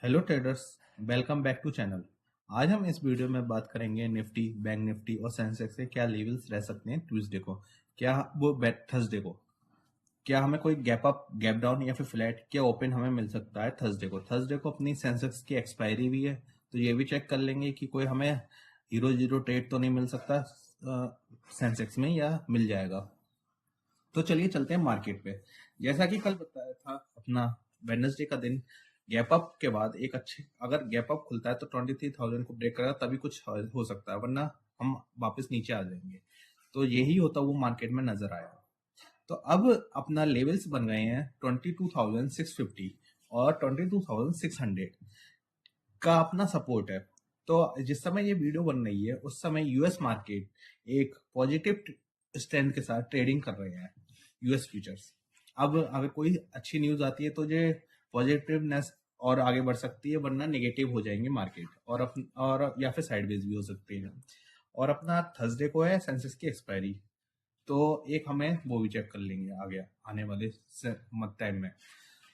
Hello traders, welcome back to channel. आज हम इस वीडियो में बात करेंगे निफ्टी, बैंक निफ्टी और सेंसेक्स के क्या लेवल्स रह सकते हैं ट्यूसडे को, क्या वो थर्सडे को, क्या हमें कोई गैप अप, गैप डाउन या फिर फ्लैट, क्या ओपन हमें मिल सकता है थर्सडे को अपनी सेंसेक्स की एक्सपायरी भी है, तो ये भी चेक कर लेंगे कि कोई हमें हीरो जीरो ट्रेड तो नहीं मिल सकता सेंसेक्स में, या मिल जाएगा। तो चलिए चलते हैं मार्केट पे। जैसा कि कल बताया था, अपना वेडनेसडे का दिन गैप अप के बाद एक अच्छे, अगर गैप अप खुलता है तो 23,000 को ब्रेक करेगा तभी कुछ हो सकता है, वरना हम वापस नीचे आ जाएंगे। तो यही होता वो मार्केट में नजर आया। तो अब अपना लेवल्स बन गए हैं 22,650 और 22,600 का अपना सपोर्ट है। तो जिस समय ये वीडियो बन रही है उस समय यूएस मार्केट एक पॉजिटिव स्ट्रेंथ के साथ ट्रेडिंग कर रहे हैं, यूएस फ्यूचर्स। अब अगर कोई अच्छी न्यूज आती है तो ये पॉजिटिवनेस और आगे बढ़ सकती है, वरना नेगेटिव हो जाएंगे मार्केट और या फिर साइडवेज भी हो सकते हैं। और अपना थर्सडे को है सेंसेक्स की एक्सपायरी, तो एक हमें वो भी चेक कर लेंगे आगे आने वाले टाइम में।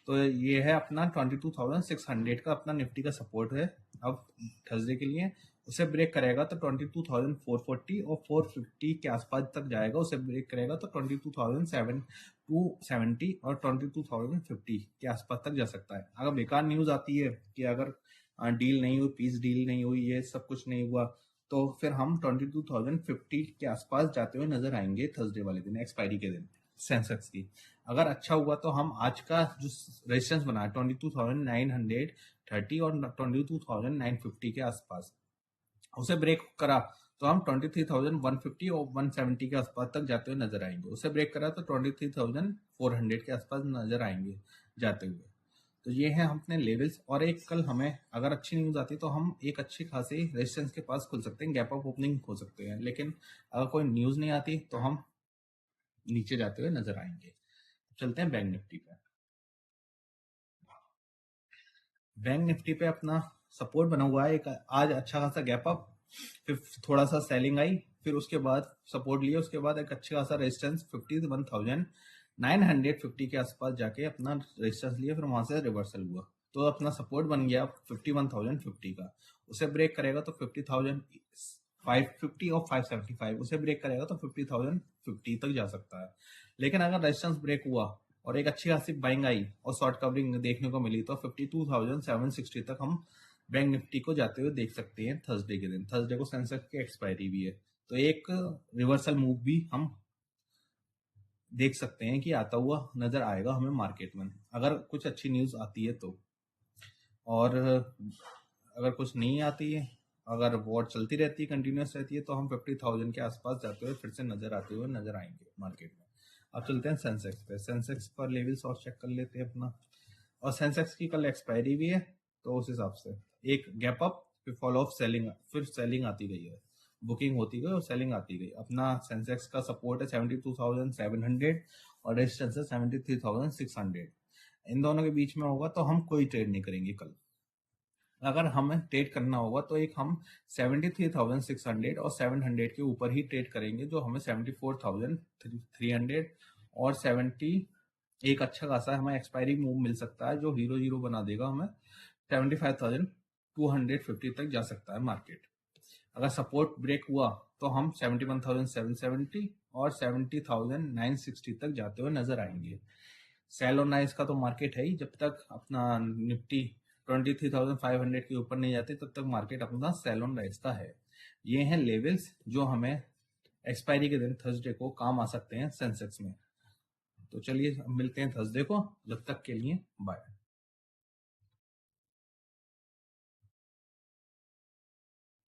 तो ये है अपना 22,600 का अपना निफ्टी का सपोर्ट है अब थर्सडे के लिए। उसे ब्रेक करेगा तो 22,440 और 450 के आसपास तक जाएगा। उसे ब्रेक करेगा तो 22,270 और 22,050 के आसपास तक जा सकता है। अगर बेकार न्यूज आती है कि अगर डील नहीं हुई, पीस डील नहीं हुई, ये सब कुछ नहीं हुआ, तो फिर हम 22,050 के आसपास जाते हुए नजर आएंगे थर्सडे वाले दिन, एक्सपायरी के दिन सेंसेक्स की। अगर अच्छा हुआ तो हम आज का जो रेजिस्टेंस बना है 22,930 और 22,950 के आसपास, उसे ब्रेक करा तो हम 23,150 और 170 के आसपास तक जाते हुए नजर आएंगे। उसे ब्रेक करा तो 23,400 के आसपास नजर आएंगे जाते हुए। तो ये है अपने लेवल्स। और एक कल हमें अगर अच्छी न्यूज आती है तो हम एक अच्छी खासी रेजिस्टेंस के पास खुल सकते हैं, गैप अप ओपनिंग हो सकते हैं। लेकिन अगर कोई न्यूज नहीं आती तो हम नीचे जाते हुए नजर आएंगे। चलते हैं बैंक निफ्टी पे। बैंक निफ्टी पे अपना सपोर्ट बना हुआ है एक, आज अच्छा खासा गैप अप, फिर थोड़ा सा सेलिंग आई, फिर उसके बाद सपोर्ट लिया, उसके बाद एक अच्छा खासा रेजिस्टेंस 51,950 के आसपास जाके अपना रेजिस्टेंस लिया, फिर वहां से रिवर्सल हुआ। तो अपना सपोर्ट बन गया 51,050 का। उसे ब्रेक करेगा तो 50,550 और 575, उसे ब्रेक करेगा तो 50,050 तक जा सकता है। लेकिन अगर रेजिस्टेंस ब्रेक हुआ और एक अच्छी खासी बाइंग आई और शॉर्ट कवरिंग देखने को मिली तो 52,760 तक हम बैंक निफ्टी को जाते हुए देख सकते हैं थर्सडे के दिन। थर्सडे को सेंसेक्स की एक्सपायरी भी है, तो एक रिवर्सल मूव भी हम देख सकते हैं कि आता हुआ नजर आएगा हमें मार्केट में, अगर कुछ अच्छी न्यूज आती है तो। और अगर कुछ नहीं आती है, अगर वॉर चलती रहती है, कंटिन्यूस रहती है, तो हम 50,000 के आसपास जाते हुए फिर से नजर आते हुए नजर आएंगे मार्केट में। अब चलते हैं सेंसेक्स पे। सेंसेक्स पर लेवल्स और चेक कर लेते हैं अपना। और सेंसेक्स की कल एक्सपायरी भी है, तो उस हिसाब से एक गैप अप, फिर फॉलो ऑफ सेलिंग, फिर सेलिंग आती गई है, बुकिंग होती गई और सेलिंग आती गई। अपना सेंसेक्स का सपोर्ट है 72,700 और रेजिस्टेंस है 73,600। इन दोनों के बीच में होगा तो हम कोई ट्रेड नहीं करेंगे कल। अगर हमें ट्रेड करना होगा तो एक हम 73,600 और 700 के ऊपर ही ट्रेड करेंगे, जो हमें 74,300 और 70 एक अच्छा खासा हमें एक्सपायरी मूव मिल सकता है, जो हीरो जीरो बना देगा हमें। 75,250 तक जा सकता है मार्केट। अगर सपोर्ट ब्रेक हुआ तो हम 71,770 और 70,960 तक जाते हुए नजर आएंगे। सेल और नाइस का तो मार्केट है ही, जब तक अपना निफ्टी 23,500 के ऊपर नहीं जाती तब तक मार्केट अपना सेल ऑन राइज का है। ये हैं लेवल्स जो हमें एक्सपायरी के दिन थर्सडे को काम आ सकते हैं सेंसेक्स में। तो चलिए मिलते हैं थर्सडे को, जब तक के लिए बाय।